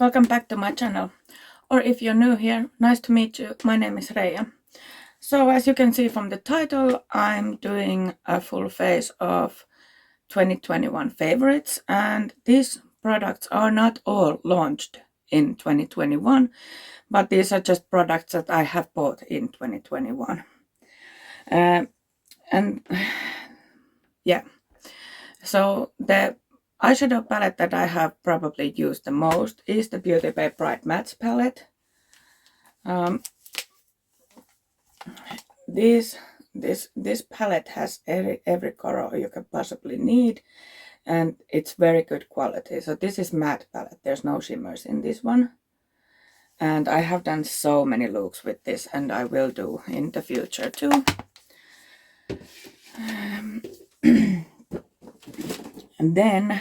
Welcome back to my channel, or if you're new here, nice to meet you. My name is Reija. So as you can see from the title, I'm doing a full face of 2021 favorites, and these products are not all launched in 2021, but these are just products that I have bought in 2021. And yeah, so the eyeshadow palette that I have probably used the most is the Beauty Bay Bright Matte palette. This palette has every color you can possibly need, and it's very good quality. So this is matte palette. There's no shimmers in this one, and I have done so many looks with this, and I will do in the future too. And then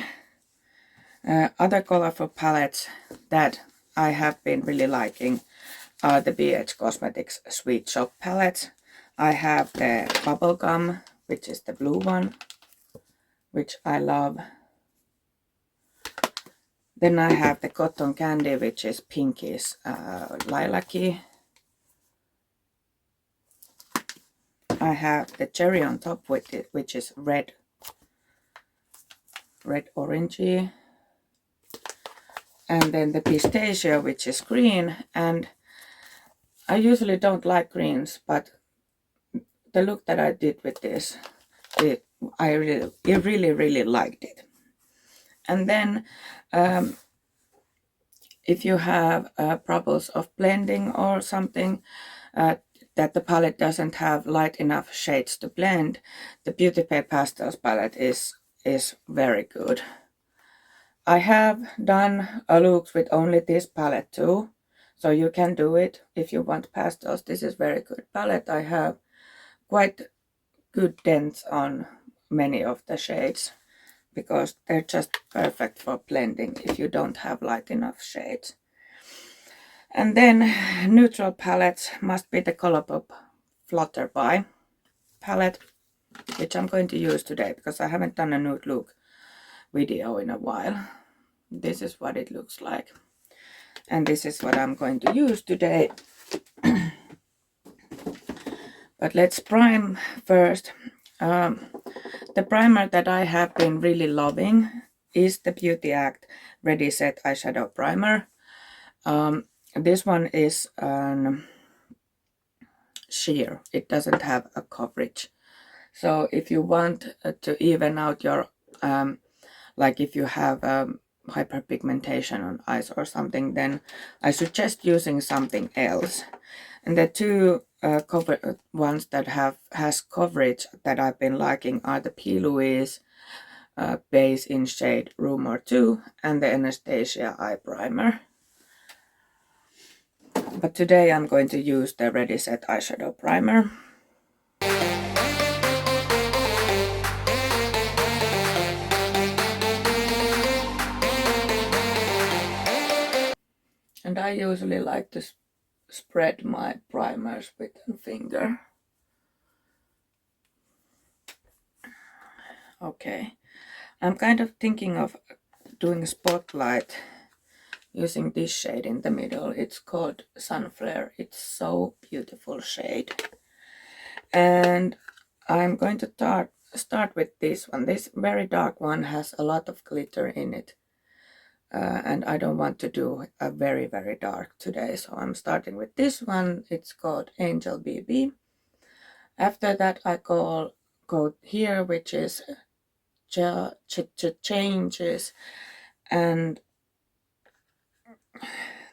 other colorful palettes that I have been really liking are the BH Cosmetics Sweet Shop palettes. I have the Bubblegum, which is the blue one, which I love. Then I have the Cotton Candy, which is pinkish lilac-y. I have the Cherry on Top, which is red orangey. And then the Pistachio, which is green. And I usually don't like greens, but the look that I did with this, I really liked it. And then if you have troubles of blending or something, that the palette doesn't have light enough shades to blend, the Beauty Bay Pastels palette is very good. I have done a look with only this palette too, so you can do it if you want pastels. This is very good palette. I have quite good dents on many of the shades because they're just perfect for blending if you don't have light enough shades. And then neutral palettes must be the Colourpop Flutter By palette, which I'm going to use today because I haven't done a nude look video in a while. This is what it looks like, and this is what I'm going to use today. But let's prime first. The primer that I have been really loving is the Beauty Act Ready Set Eyeshadow Primer. This one is sheer. It doesn't have a coverage. So if you want to even out your, like if you have hyperpigmentation on eyes or something, then I suggest using something else. And the two ones that has coverage that I've been liking are the P. Louise base in shade Rumor 2 and the Anastasia Eye Primer. But today I'm going to use the Ready Set Eyeshadow Primer. And I usually like to spread my primers with a finger. Okay, I'm kind of thinking of doing a spotlight using this shade in the middle. It's called Sunflare. It's so beautiful shade. And I'm going to start with this one. This very dark one has a lot of glitter in it. And I don't want to do a very dark today, so I'm starting with this one. It's called Angel BB. After that I go here, which is Changes, and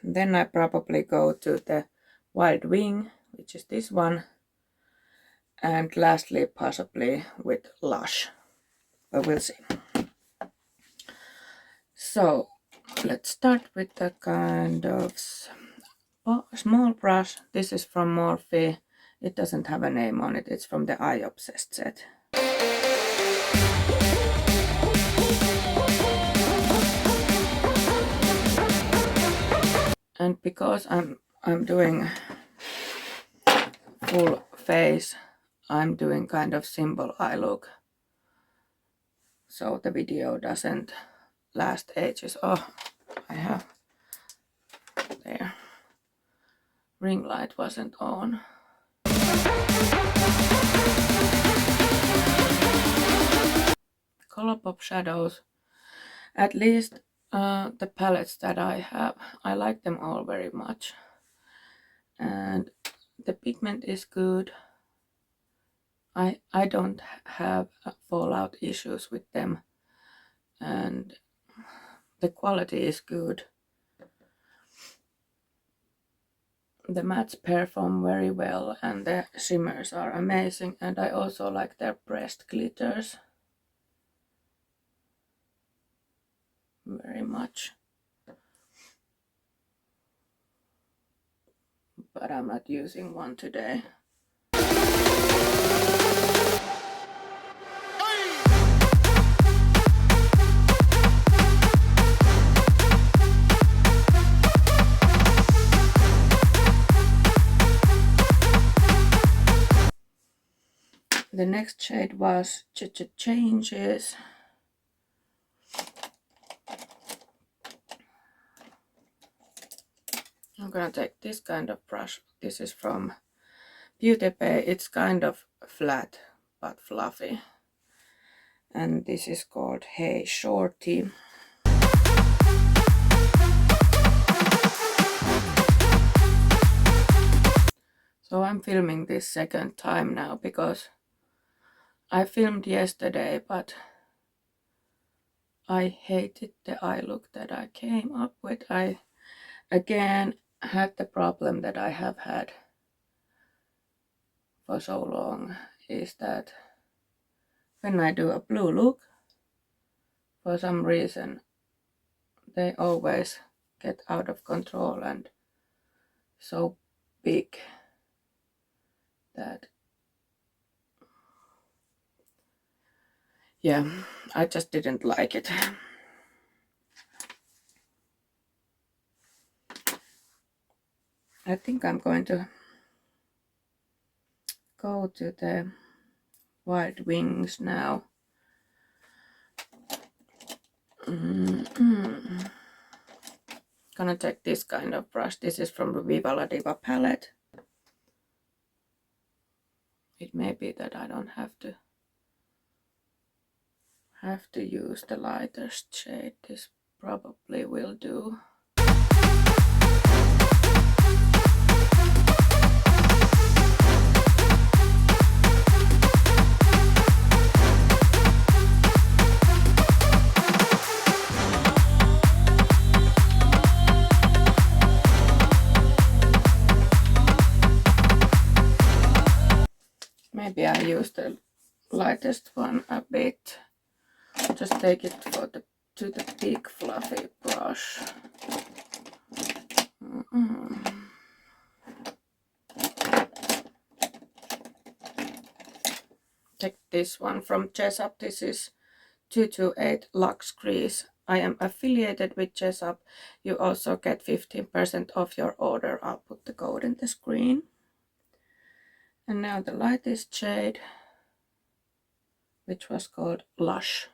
then I probably go to the Wild Wing, which is this one, and lastly possibly with Lush, but we'll see. So let's start with the kind of small brush. This is from Morphe. It doesn't have a name on it. It's from the Eye Obsessed set. And because I'm doing full face, I'm doing kind of simple eye look, so the video doesn't last ages. Oh, I have There. Ring light wasn't on. Colourpop shadows. At least the palettes that I have, I like them all very much. And the pigment is good. I don't have fallout issues with them. And the quality is good. The mattes perform very well and the shimmers are amazing, and I also like their pressed glitters very much. But I'm not using one today. The next shade was Changes. I'm gonna take this kind of brush. This is from Beauty Bay. It's kind of flat but fluffy. And this is called Hey Shorty. So I'm filming this second time now because I filmed yesterday, but I hated the eye look that I came up with. I again had the problem that I have had for so long, is that when I do a blue look, for some reason they always get out of control and so big that, yeah, I just didn't like it. I think I'm going to go to the Wild Wings now. Gonna take this kind of brush. This is from the Viva La Diva palette. It may be that I don't have to use the lightest shade. This probably will do. Maybe I use the lightest one a bit. Just take it to the big fluffy brush. Take this one from Jessup. This is 228 Lux Crease. I am affiliated with Jessup. You also get 15% off your order. I'll put the code in the screen. And now the lightest shade, which was called Lush.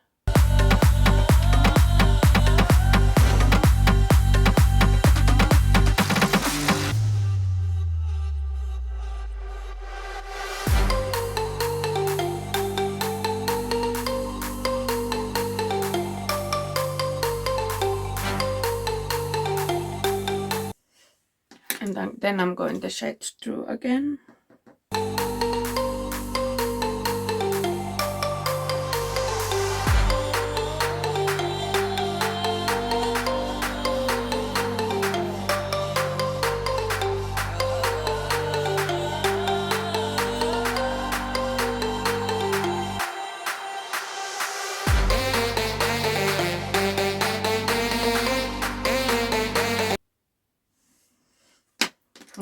And then I'm going the shades through again.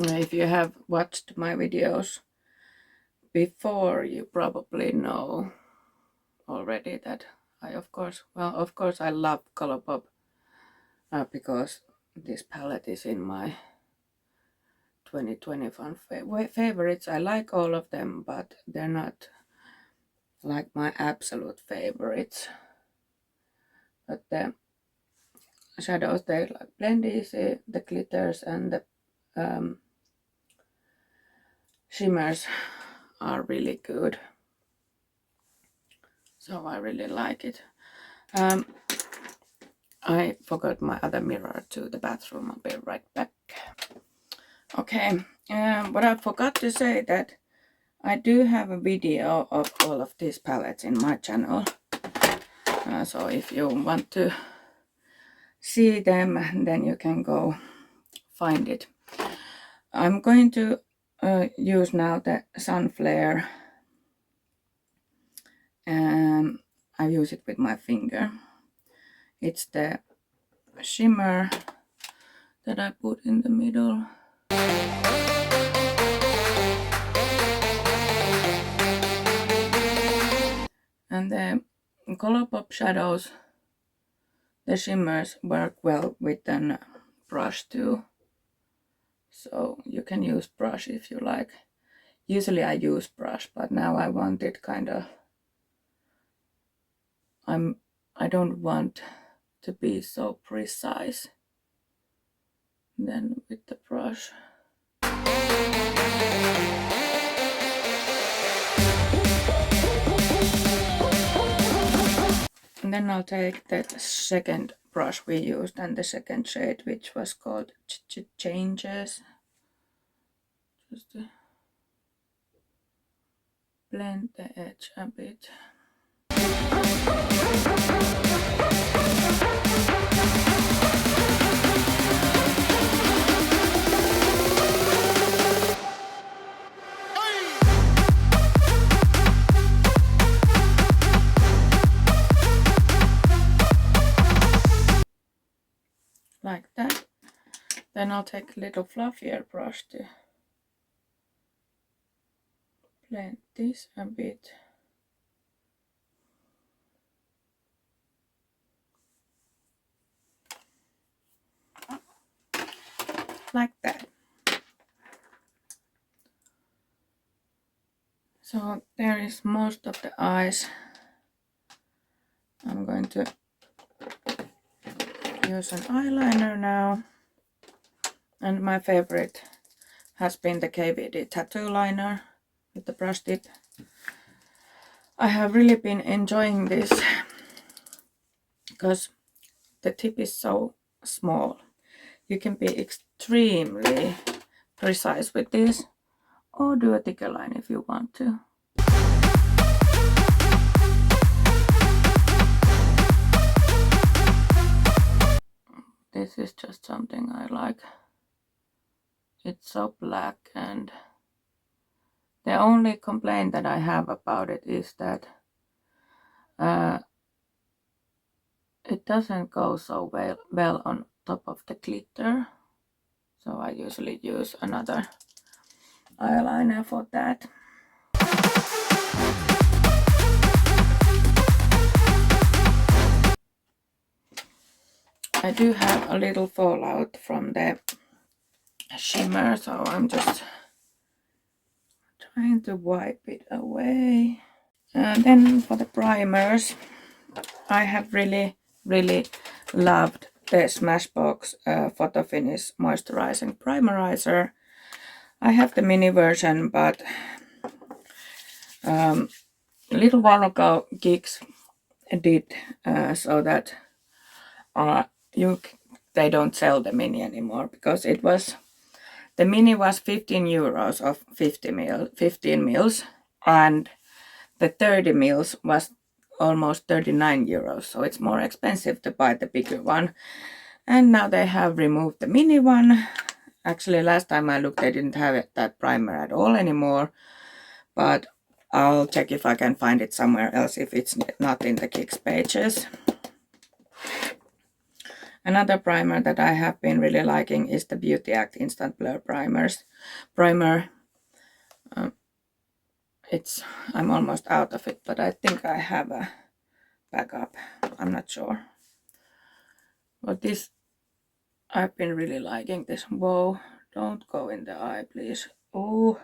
If you have watched my videos before, you probably know already that of course I love Colourpop because this palette is in my 2021 favorites. I like all of them, but they're not like my absolute favorites. But shadows, they like blend easy. The glitters and the shimmers are really good. So I really like it. I forgot my other mirror to the bathroom. I'll be right back. Okay, but I forgot to say that I do have a video of all of these palettes in my channel. So if you want to see them, then you can go find it. I'm going to use now the Sun Flare. I use it with my finger. It's the shimmer that I put in the middle. And the Colourpop shadows, the shimmers work well with a brush too. So you can use brush if you like. Usually I use brush, but now I want it kind of, I don't want to be so precise then with the brush. And then I'll take the second brush we used and the second shade, which was called Changes. Just to blend the edge a bit. Like that. Then I'll take a little fluffier brush to blend this a bit. Like that. So there is most of the eyes. I'm going to use an eyeliner now. And my favorite has been the KVD tattoo liner with the brush tip. I have really been enjoying this because the tip is so small. You can be extremely precise with this, or do a thicker line if you want to. This is just something I like. It's so black, and the only complaint that I have about it is that it doesn't go so well on top of the glitter. So I usually use another eyeliner for that. I do have a little fallout from the shimmer, so I'm just trying to wipe it away. And then for the primers, I have really loved the Smashbox Photo Finish Moisturizing Primerizer. I have the mini version, but a little while ago Geeks did so that they don't sell the mini anymore, because it was, the mini was 15 euros of 15 mils, and the 30 mils was almost 39 euros, so it's more expensive to buy the bigger one. And now they have removed the mini one. Actually, last time I looked, they didn't have that primer at all anymore, but I'll check if I can find it somewhere else if it's not in the Geeks pages. Another primer that I have been really liking is the Beauty Act Instant Blur Primer. I'm almost out of it, but I think I have a backup. I'm not sure. But this, I've been really liking this. Whoa, don't go in the eye, please. Oh,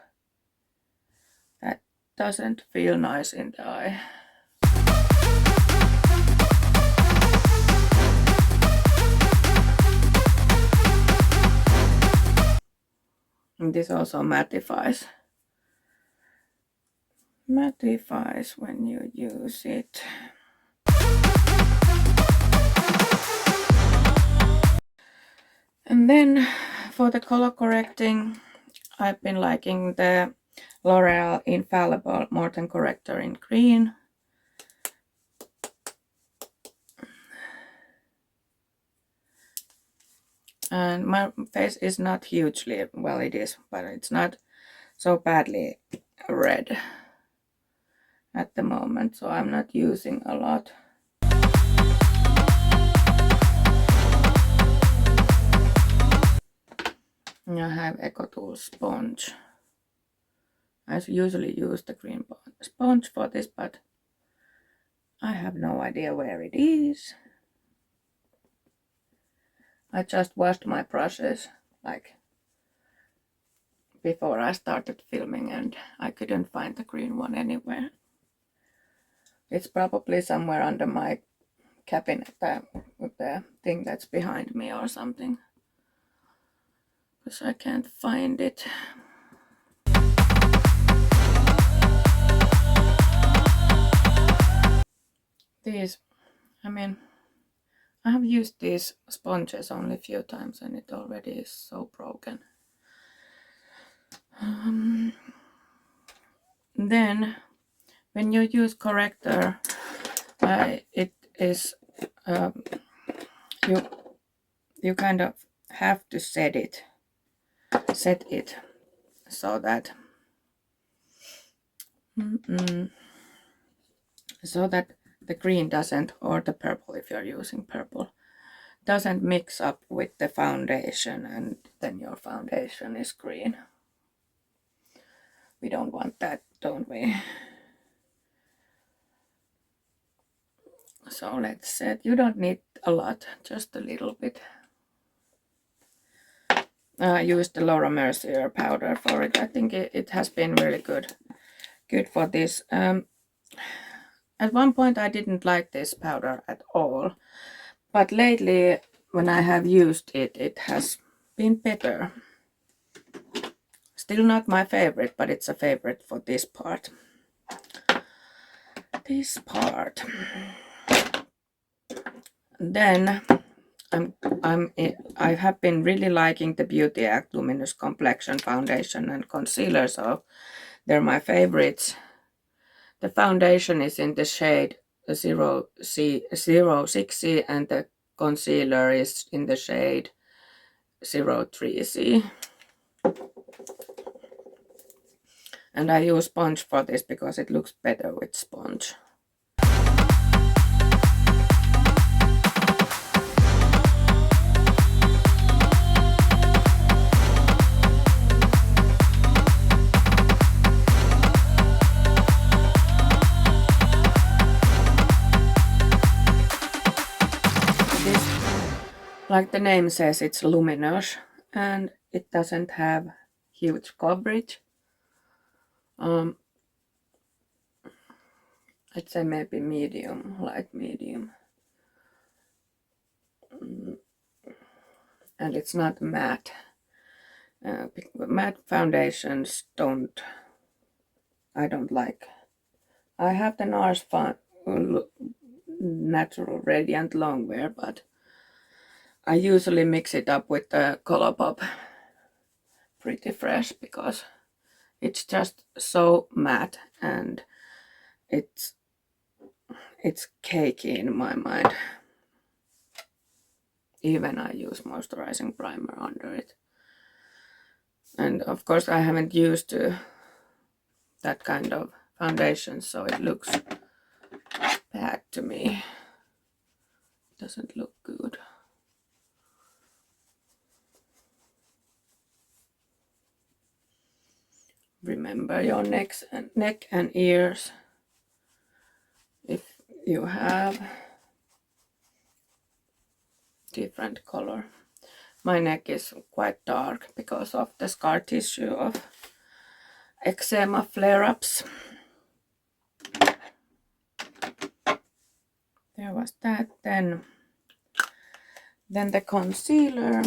that doesn't feel nice in the eye. this also mattifies. Mattifies when you use it. And then for the color correcting, I've been liking the L'Oreal Infallible Morten Corrector in green. And my face is not hugely, well it is, but it's not so badly red at the moment, so I'm not using a lot. I have EcoTools sponge. I usually use the green sponge for this, but I have no idea where it is. I just washed my brushes like before I started filming and I couldn't find the green one anywhere. It's probably somewhere under my cabinet with the thing that's behind me or something. Because I can't find it. These, I mean, I have used these sponges only a few times and it already is so broken. Then, when you use corrector, it is you kind of have to set it so that the green doesn't, or the purple if you're using purple, doesn't mix up with the foundation and then your foundation is green. We don't want that, don't we? So let's set, you don't need a lot, just a little bit. I used the Laura Mercier powder for it. I think it has been really good for this. At one point I didn't like this powder at all, but lately when I have used it, it has been better. Still not my favorite, but it's a favorite for this part. Then I have been really liking the Beauty Act Luminous Complexion Foundation and Concealer, so they're my favorites. The foundation is in the shade 06C and the concealer is in the shade 03C. And I use sponge for this because it looks better with sponge. Like the name says, it's luminous and it doesn't have huge coverage. I'd say maybe medium, light medium. And it's not matte. Matte foundations I don't like. I have the NARS Natural Radiant Longwear, but I usually mix it up with the Colourpop Pretty Fresh because it's just so matte and it's cakey in my mind. Even I use moisturizing primer under it. And of course I haven't used that kind of foundation, so it looks bad to me. It doesn't look good. Remember your neck and ears if you have different color. My neck is quite dark because of the scar tissue of eczema flare-ups. There was that. Then the concealer.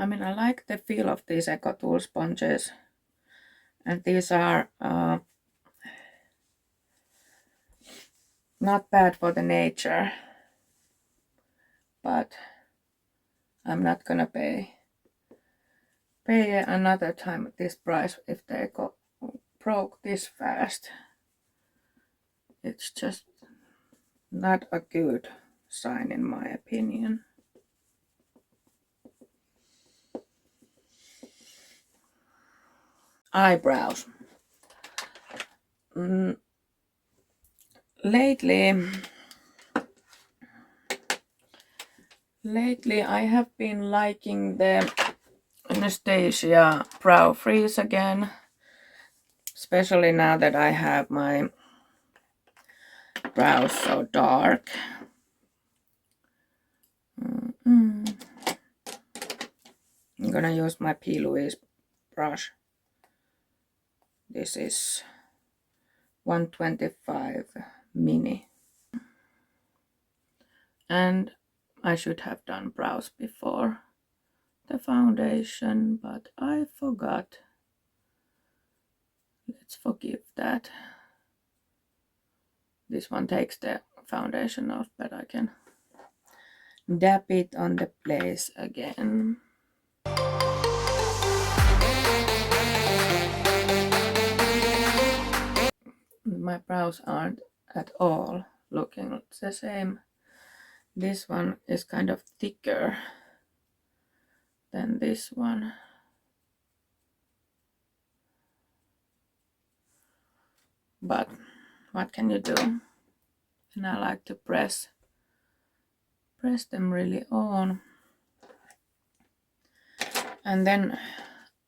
I mean, I like the feel of these EcoTool sponges, and these are not bad for the nature, but I'm not gonna pay another time this price if they broke this fast. It's just not a good sign in my opinion. Eyebrows. Lately I have been liking the Anastasia Brow Freeze again, especially now that I have my brows so dark. I'm gonna use my P. Louise brush. This is 125 mini. And I should have done brows before the foundation, but I forgot. Let's forgive that. This one takes the foundation off, but I can dab it on the place again. My brows aren't at all looking the same. This one is kind of thicker than this one. But what can you do? And I like to press them really on. And then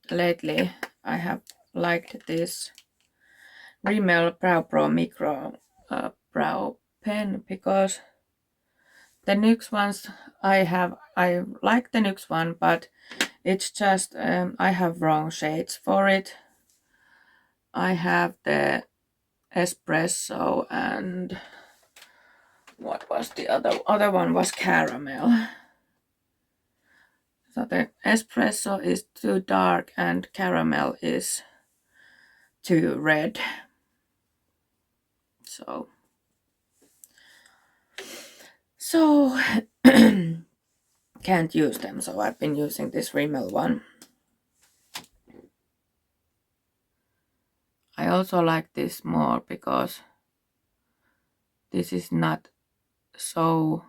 lately I have liked this Rimmel Brow Pro Micro brow pen, because the NYX ones I like the NYX one, but it's just I have wrong shades for it. I have the espresso, and what was the other one was caramel. So the espresso is too dark and caramel is too red. So can't use them, so I've been using this Rimmel one. I also like this more because this is not so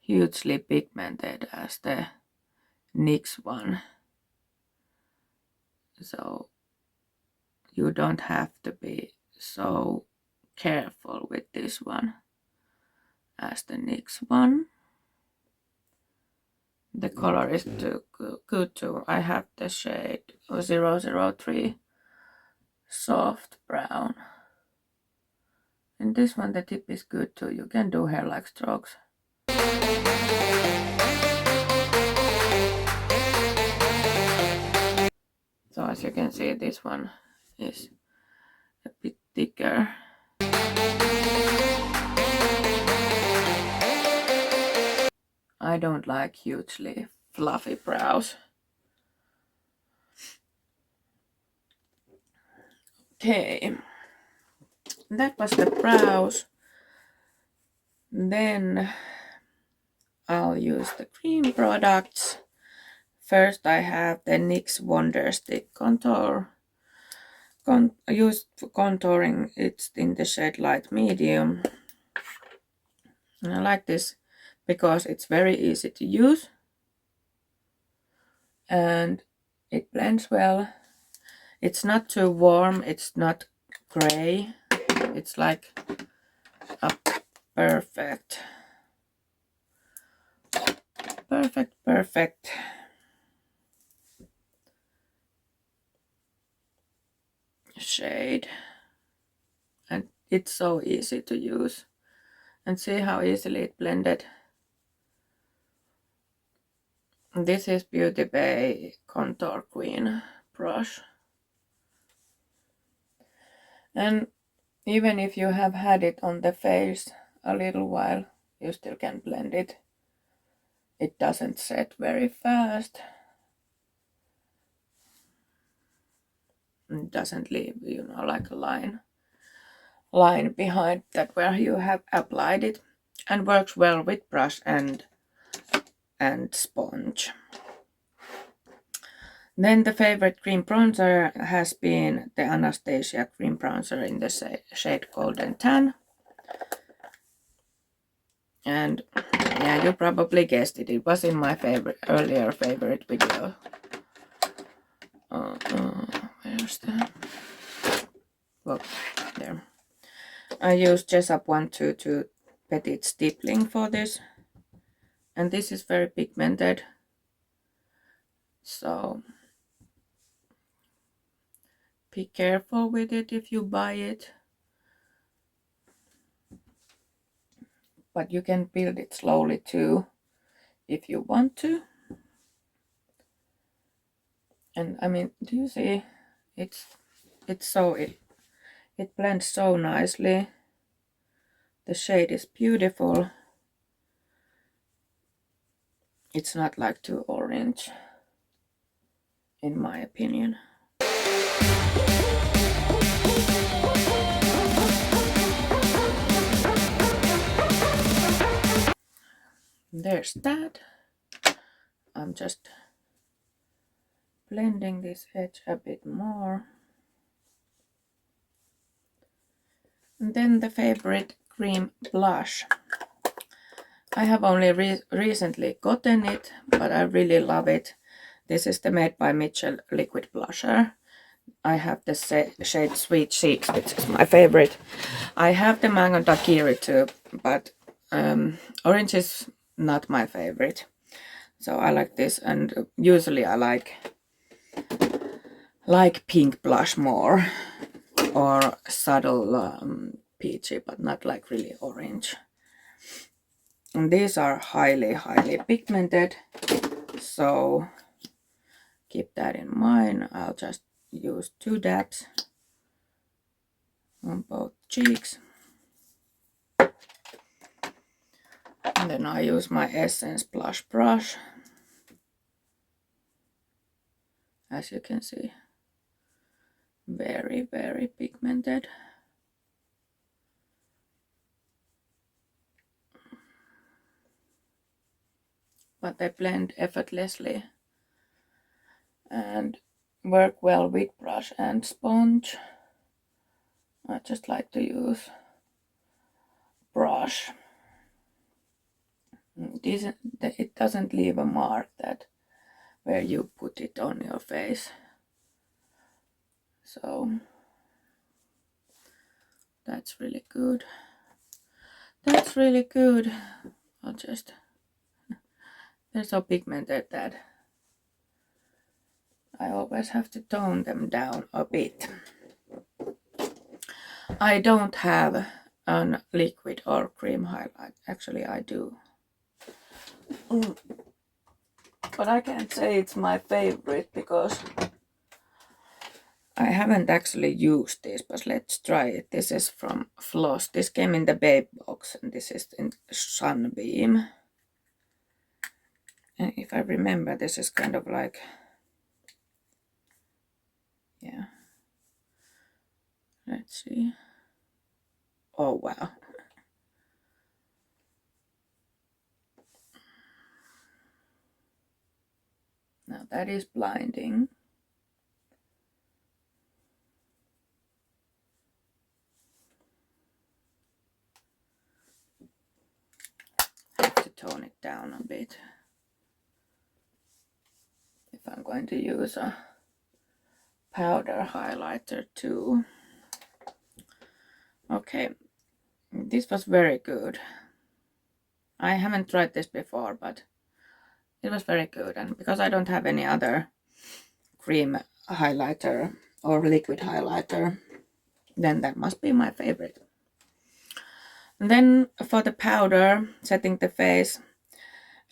hugely pigmented as the NYX one. So you don't have to be so careful with this one as the NYX one. The color is too good too. I have the shade 003 soft brown. And this one, the tip is good too. You can do hair-like strokes. So as you can see, this one is a bit thicker. I don't like hugely fluffy brows. Okay, that was the brows. Then I'll use the cream products. First I have the NYX Wonder Stick Contour. Used for contouring, it's in the shade light medium. And I like this because it's very easy to use. And it blends well. It's not too warm, it's not gray. It's like a perfect shade. And it's so easy to use. And see how easily it blended. This is Beauty Bay Contour Queen brush. And even if you have had it on the face a little while, you still can blend it. It doesn't set very fast. doesn't leave, you know, like a line behind that where you have applied it, and works well with brush and sponge. Then the favorite cream bronzer has been the Anastasia cream bronzer in the shade Golden Tan. And yeah, you probably guessed it. It was in my earlier favorite video. Where's that? Well, there. I used Jessup 122 Petit Stippling for this. And this is very pigmented. So be careful with it if you buy it. But you can build it slowly too if you want to. And I mean, do you see? It blends so nicely. The shade is beautiful. It's not like too orange, in my opinion. There's that. I'm just blending this edge a bit more. And then the favorite cream blush. I have only recently gotten it, but I really love it. This is the Made by Mitchell liquid blusher. I have the shade Sweet Cheeks, which is my favorite. I have the Mango Daiquiri too, but orange is not my favorite. So I like this, and usually I like pink blush more, or subtle peachy, but not like really orange. And these are highly pigmented, so keep that in mind. I'll just use 2 dabs on both cheeks. And then I use my Essence blush brush. As you can see, very pigmented. But they blend effortlessly and work well with brush and sponge. I just like to use brush. It doesn't leave a mark that where you put it on your face. So that's really good. That's really good. I'll just, they're so pigmented that I always have to tone them down a bit. I don't have a liquid or cream highlight. Actually, I do. But I can't say it's my favorite because I haven't actually used this, but let's try it. This is from Floss. This came in the Babe box, and this is in Sunbeam. And if I remember, this is kind of like, yeah. Let's see. Oh, wow. Now that is blinding. I have to tone it down a bit if I'm going to use a powder highlighter too. Okay, this was very good. I haven't tried this before, but it was very good. And because I don't have any other cream highlighter or liquid highlighter, then that must be my favorite. And then for the powder, setting the face,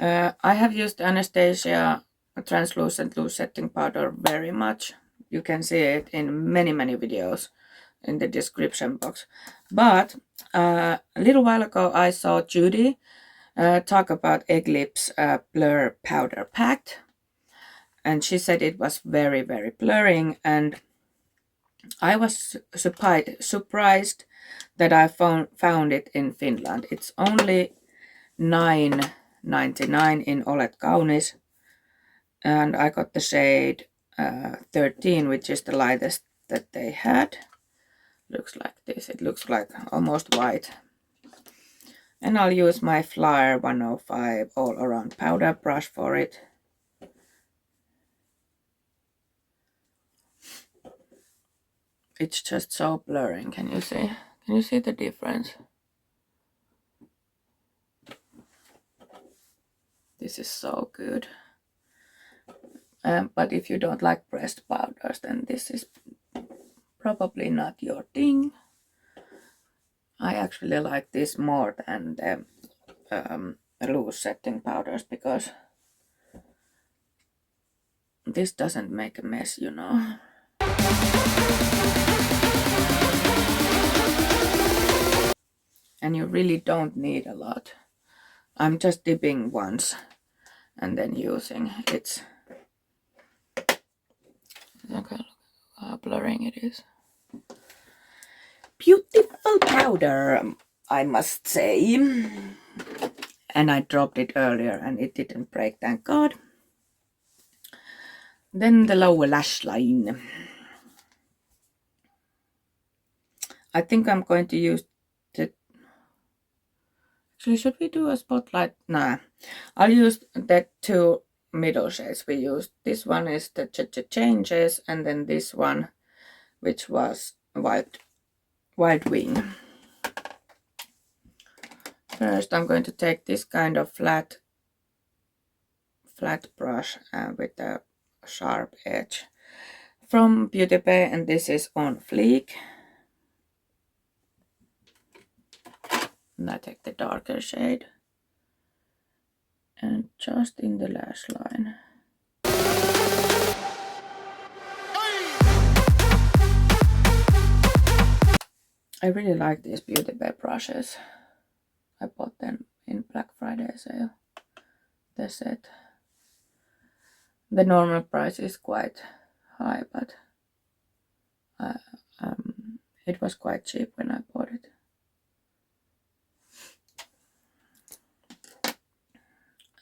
I have used Anastasia translucent loose setting powder very much. You can see it in many videos in the description box. But a little while ago I saw Judy talk about Egg Lips Blur Powder Pack, and she said it was very blurring, and I was surprised that I found it in Finland. It's only $9.99 in Oletkaunis, and I got the shade 13, which is the lightest that they had. Looks like this. It looks like almost white. And I'll use my Flyer 105 all around powder brush for it. It's just so blurring. Can you see? Can you see the difference? This is so good. But if you don't like pressed powders, then this is probably not your thing. I actually like this more than the loose setting powders because this doesn't make a mess, you know. And you really don't need a lot. I'm just dipping once and then using. It's okay, look how blurring it is. Beautiful powder, I must say. And I dropped it earlier and it didn't break, thank God. Then the lower lash line. I think I'm going to use the... Actually, should we do a spotlight? Nah. I'll use the two middle shades we used. This one is the Changes, and then this one, which was Wild Wing. First, I'm going to take this kind of flat brush with a sharp edge from Beauty Bay, and this is On Fleek. And I take the darker shade and just in the lash line. I really like these Beauty Bay brushes. I bought them in Black Friday sale. The set. The normal price is quite high, but it was quite cheap when I bought it.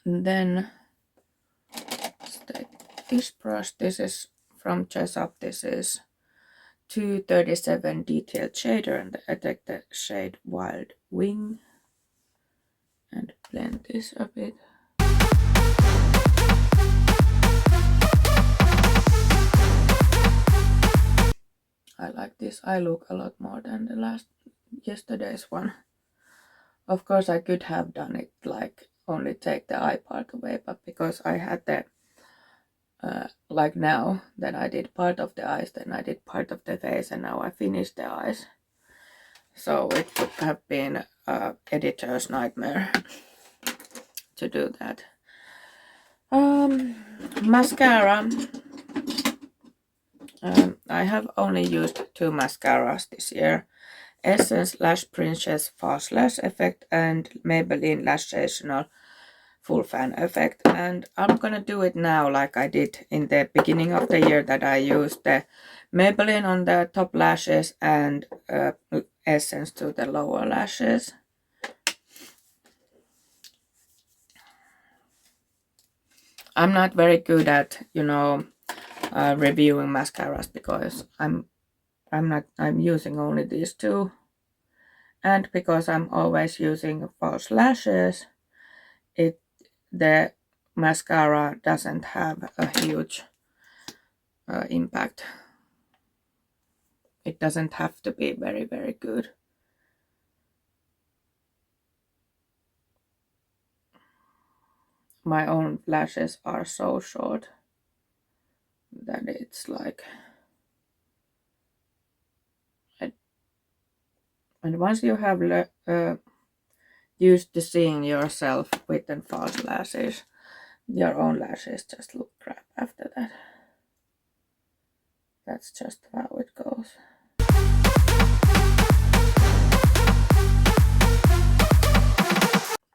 And then let's take this brush. This is from Jessup. This is 237 detailed shader, and I take the shade Wild Wing and blend this a bit. I like this. I look a lot more than the yesterday's one. Of course, I could have done it like only take the eye part away, but because I had the like now that I did part of the eyes, then I did part of the face, and now I finished the eyes. So it would have been an editor's nightmare to do that. Mascara. I have only used two mascaras this year. Essence Lash Princess Fast Lash Effect and Maybelline Lash Sensational Full Fan Effect. And I'm gonna do it now like I did in the beginning of the year, that I used the Maybelline on the top lashes and Essence to the lower lashes. I'm not very good at, you know, reviewing mascaras because I'm using only these two, and because I'm always using false lashes, the mascara doesn't have a huge impact. It doesn't have to be very, very good. My own lashes are so short that it's like, and once you have used to seeing yourself with the false lashes, your own lashes just look crap after that. That's just how it goes.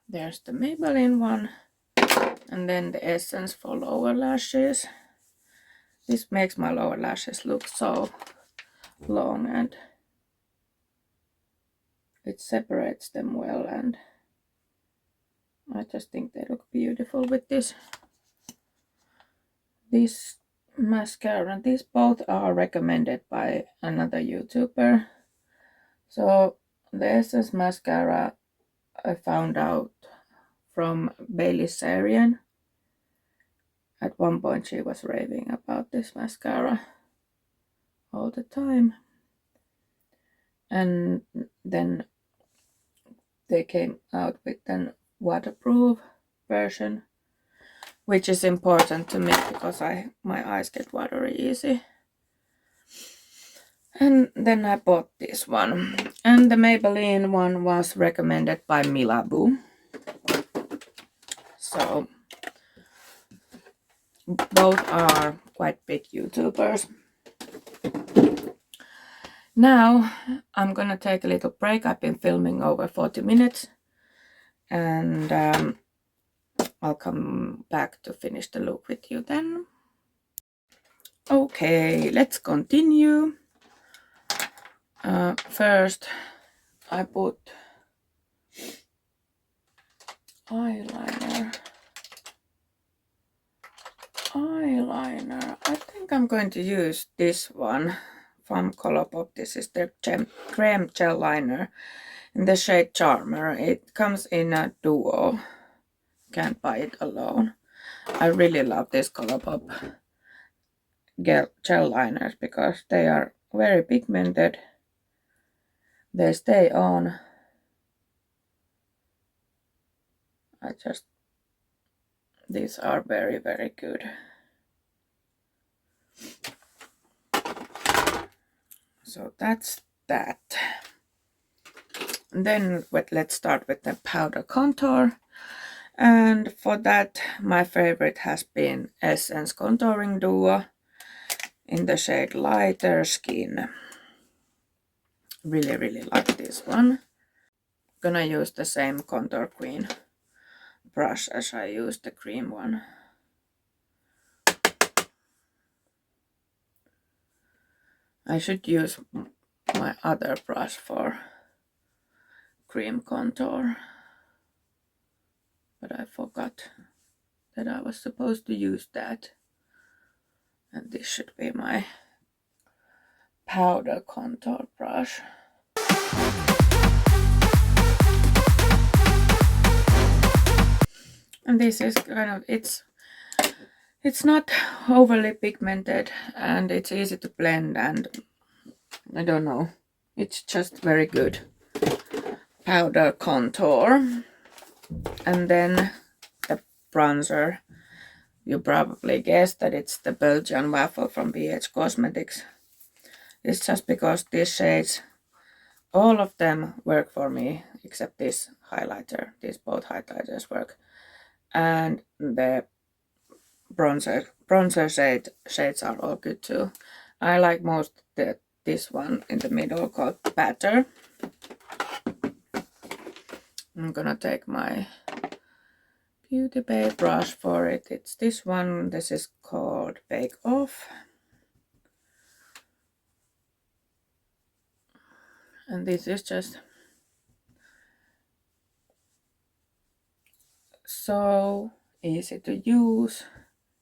There's the Maybelline one, and then the Essence for lower lashes. This makes my lower lashes look so long and it separates them well, and I just think they look beautiful with this mascara. These both are recommended by another YouTuber. So the Essence mascara I found out from Bailey Sarian. At one point she was raving about this mascara all the time. And then they came out with an waterproof version, which is important to me because my eyes get watery easy. And then I bought this one. And the Maybelline one was recommended by Milaboo. So both are quite big YouTubers. Now I'm gonna take a little break. I've been filming over 40 minutes and I'll come back to finish the look with you then. Okay, let's continue. First I put eyeliner. I think I'm going to use this one from Colourpop. This is the Creme Gel Liner in the shade Charmer. It comes in a duo. Can't buy it alone. I really love this Colourpop gel liners because they are very pigmented. They stay on. These are very, very good. So that's that. Then let's start with the powder contour. And for that, my favorite has been Essence Contouring Duo in the shade Lighter Skin. Really, really like this one. Gonna use the same Contour Queen brush as I used the cream one. I should use my other brush for cream contour, but I forgot that I was supposed to use that. And this should be my powder contour brush. And this is kind of, it's not overly pigmented and it's easy to blend, and I don't know, it's just very good powder contour. And then the bronzer, you probably guessed that it's the Belgian Waffle from BH Cosmetics. It's just because these shades, all of them work for me except this highlighter. These both highlighters work. And the bronzer shades are all good too. I like most this one in the middle called Batter. I'm gonna take my Beauty Bay brush for it. It's this one. This is called Bake Off. And this is just so easy to use.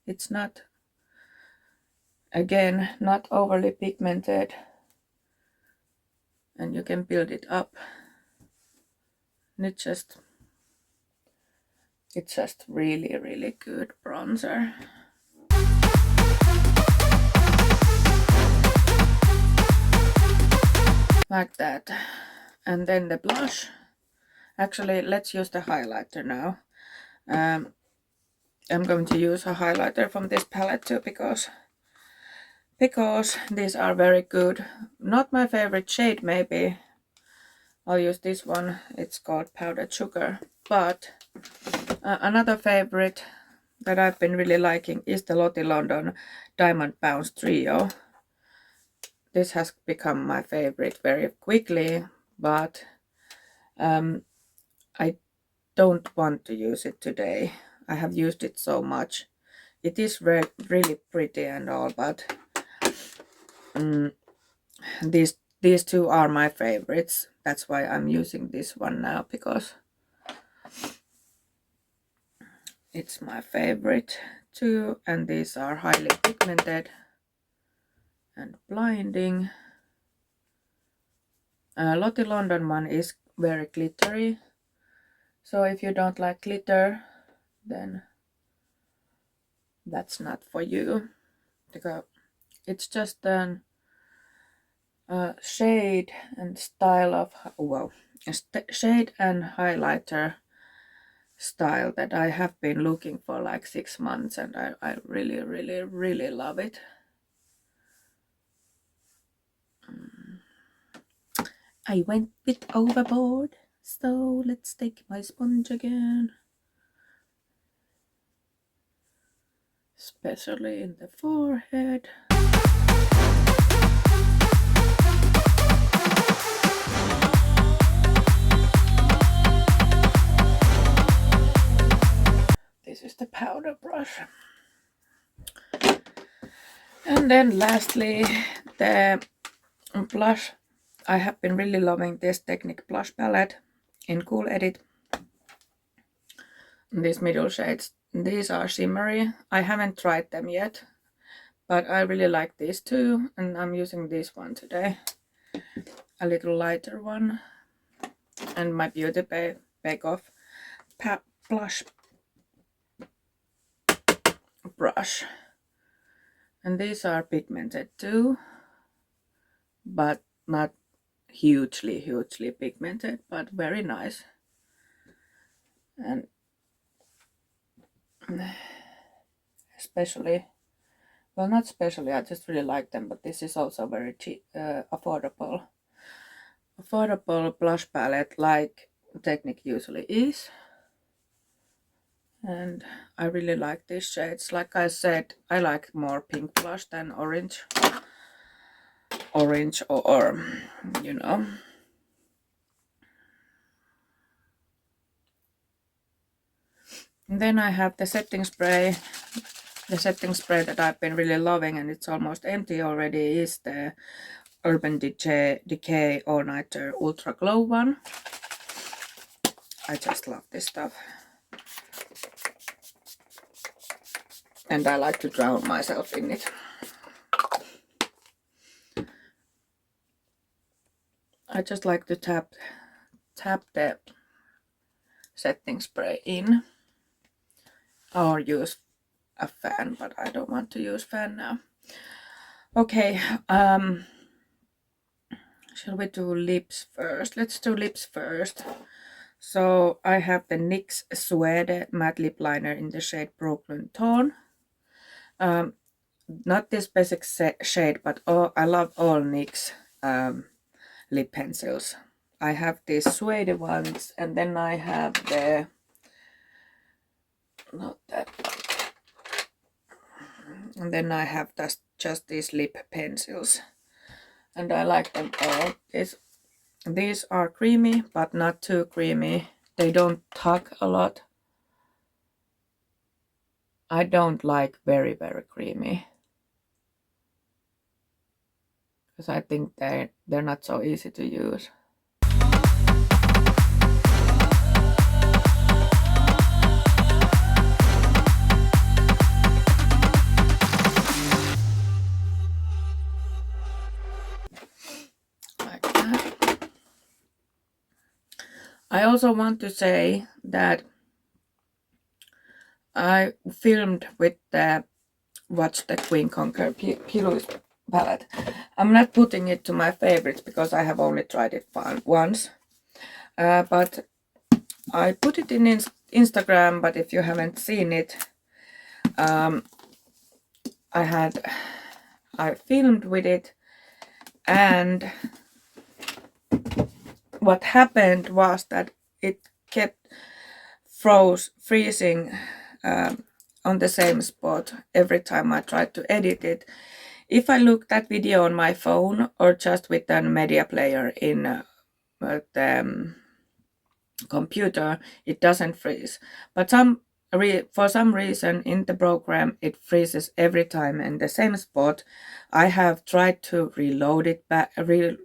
It's not, again, not overly pigmented, and you can build it up. And it's just really, really good bronzer. Like that. And then the blush. Actually, let's use the highlighter now. I'm going to use a highlighter from this palette too because these are very good. Not my favorite shade maybe. I'll use this one. It's called Powdered Sugar. But another favorite that I've been really liking is the Lottie London Diamond Bounce Trio. This has become my favorite very quickly, but I don't want to use it today. I have used it so much. It is really pretty and all, but these two are my favorites. That's why I'm using this one now, because it's my favorite too, and these are highly pigmented and blinding. Lottie London one is very glittery, so if you don't like glitter, then that's not for you, because it's just an shade and style of, well, shade and highlighter style that I have been looking for like 6 months, and I really love it. I went a bit overboard, so let's take my sponge again. Especially in the forehead. This is the powder brush. And then lastly, the blush. I have been really loving this Technique blush palette in Cool Edit. These middle shades, these are shimmery. I haven't tried them yet, but I really like these two, and I'm using this one today. A little lighter one. And my Beauty Bay Bake Off blush brush. And these are pigmented too, but not hugely pigmented, but very nice. And especially, well, not especially, I just really like them, but this is also very cheap, affordable blush palette like Technique usually is. And I really like these shades. Like I said, I like more pink blush than orange or you know. And then I have the setting spray. The setting spray that I've been really loving, and it's almost empty already, is the Urban Decay All Nighter Ultra Glow one. I just love this stuff. And I like to drown myself in it. I just like to tap the setting spray in, or use a fan, but I don't want to use fan now. Okay, shall we do lips first? Let's do lips first. So I have the NYX Suede Matte Lip Liner in the shade Brooklyn Tone. Not this basic shade, but I love all NYX lip pencils. I have these suede ones, and then I have the, not that one. And then I have just these lip pencils, and I like them all. These are creamy, but not too creamy. They don't tug a lot. I don't like very creamy, because I think they're not so easy to use. Like that. I also want to say that I filmed with the Watch the Queen Conquer Pillows palette. I'm not putting it to my favorites because I have only tried it once. But I put it in Instagram, but if you haven't seen it, I filmed with it, and what happened was that it kept freezing on the same spot every time I tried to edit it. If I look that video on my phone, or just with a media player in the computer, it doesn't freeze. But for some reason in the program it freezes every time in the same spot. I have tried to reload it back, reload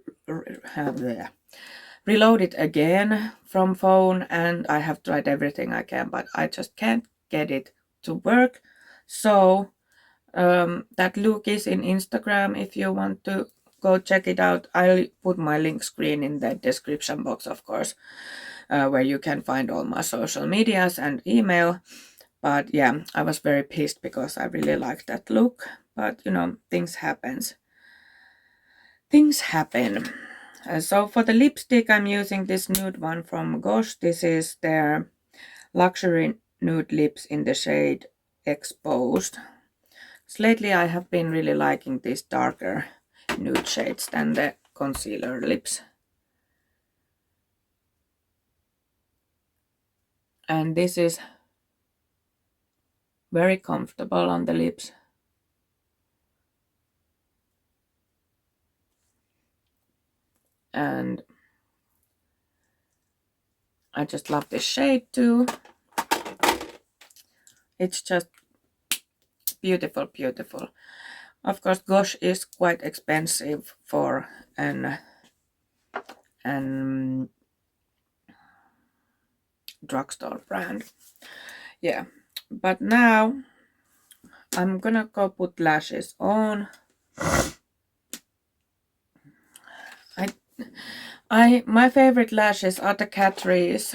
it again from phone, and I have tried everything I can, but I just can't get it to work. So that look is in Instagram if you want to go check it out. I'll put my link screen in the description box, of course, where you can find all my social medias and email. But yeah, I was very pissed because I really like that look. But you know, things happen. So for the lipstick, I'm using this nude one from Gosh. This is their luxury nude lips in the shade Exposed. So lately I have been really liking these darker nude shades than the concealer lips. And this is very comfortable on the lips. And I just love this shade too. It's just beautiful, beautiful. Of course, Gosh is quite expensive for an drugstore brand. Yeah, but now I'm gonna go put lashes on. My favorite lashes are the Catrice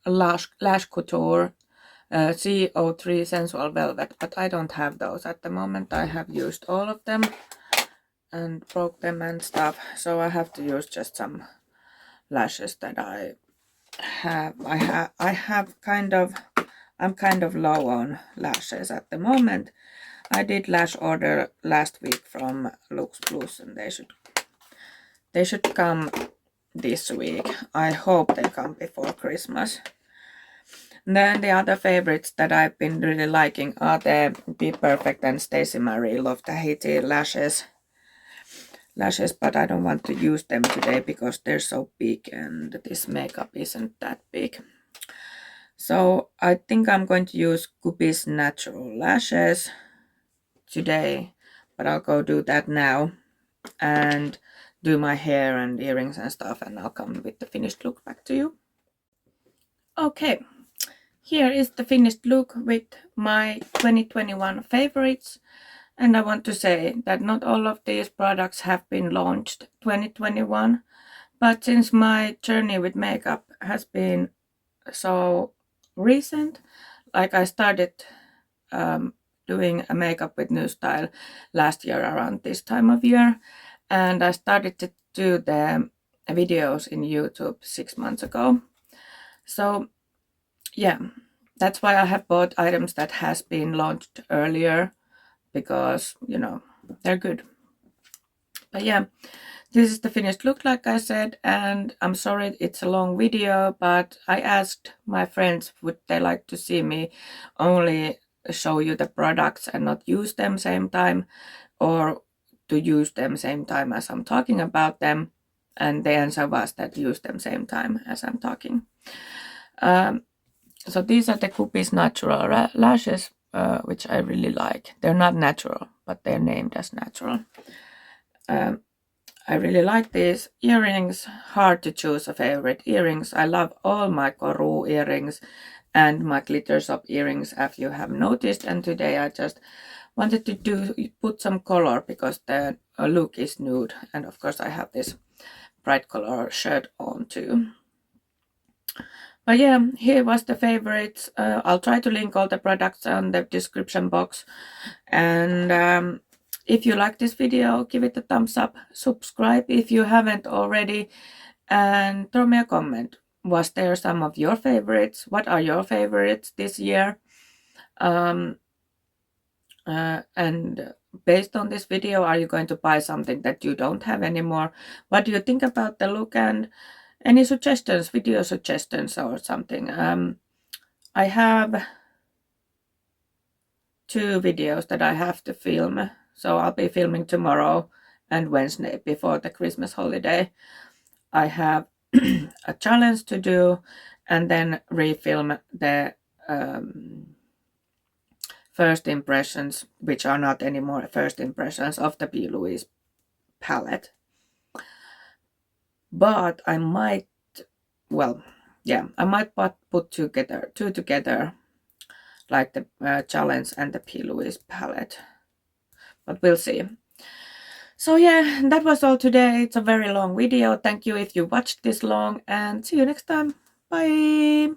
Lash Couture CO3 Sensual Velvet, but I don't have those at the moment. I have used all of them and broke them and stuff, so I have to use just some lashes that I have. I'm kind of low on lashes at the moment. I did lash order last week from Lux Plus, and they should come this week. I hope they come before Christmas. And then the other favorites that I've been really liking are the Be Perfect and Stacey Marie Love Tahiti lashes, but I don't want to use them today because they're so big and this makeup isn't that big. So I think I'm going to use Gubi's Natural Lashes today, but I'll go do that now and do my hair and earrings and stuff, and I'll come with the finished look back to you. Okay, here is the finished look with my 2021 favorites. And I want to say that not all of these products have been launched 2021, but since my journey with makeup has been so recent, like I started doing a makeup with New Style last year around this time of year, and I started to do the videos in YouTube 6 months ago. So yeah, that's why I have bought items that has been launched earlier, because you know they're good. But yeah, this is the finished look, like I said, and I'm sorry it's a long video, but I asked my friends would they like to see me only show you the products and not use them same time, or to use them same time as I'm talking about them, and the answer was that use them same time as I'm talking. So these are the Gubi's Natural Lashes, which I really like. They're not natural, but they're named as natural. I really like these earrings. Hard to choose a favorite earrings. I love all my Koru earrings and my glitter shop earrings, as you have noticed. And today I just wanted to put some color because the look is nude. And of course I have this bright color shirt on too. But yeah, here was the favorites. I'll try to link all the products on the description box. And if you like this video, give it a thumbs up, subscribe if you haven't already, and throw me a comment. Was there some of your favorites? What are your favorites this year? And based on this video, are you going to buy something that you don't have anymore? What do you think about the look? And any suggestions, video suggestions or something? I have 2 videos that I have to film. So I'll be filming tomorrow and Wednesday before the Christmas holiday. I have a challenge to do and then refilm the first impressions, which are not anymore first impressions of the P. Louise palette. But I might, well, yeah, I might put two together, like the challenge and the P. Louise palette. But we'll see. So yeah, that was all today. It's a very long video. Thank you if you watched this long, and see you next time. Bye!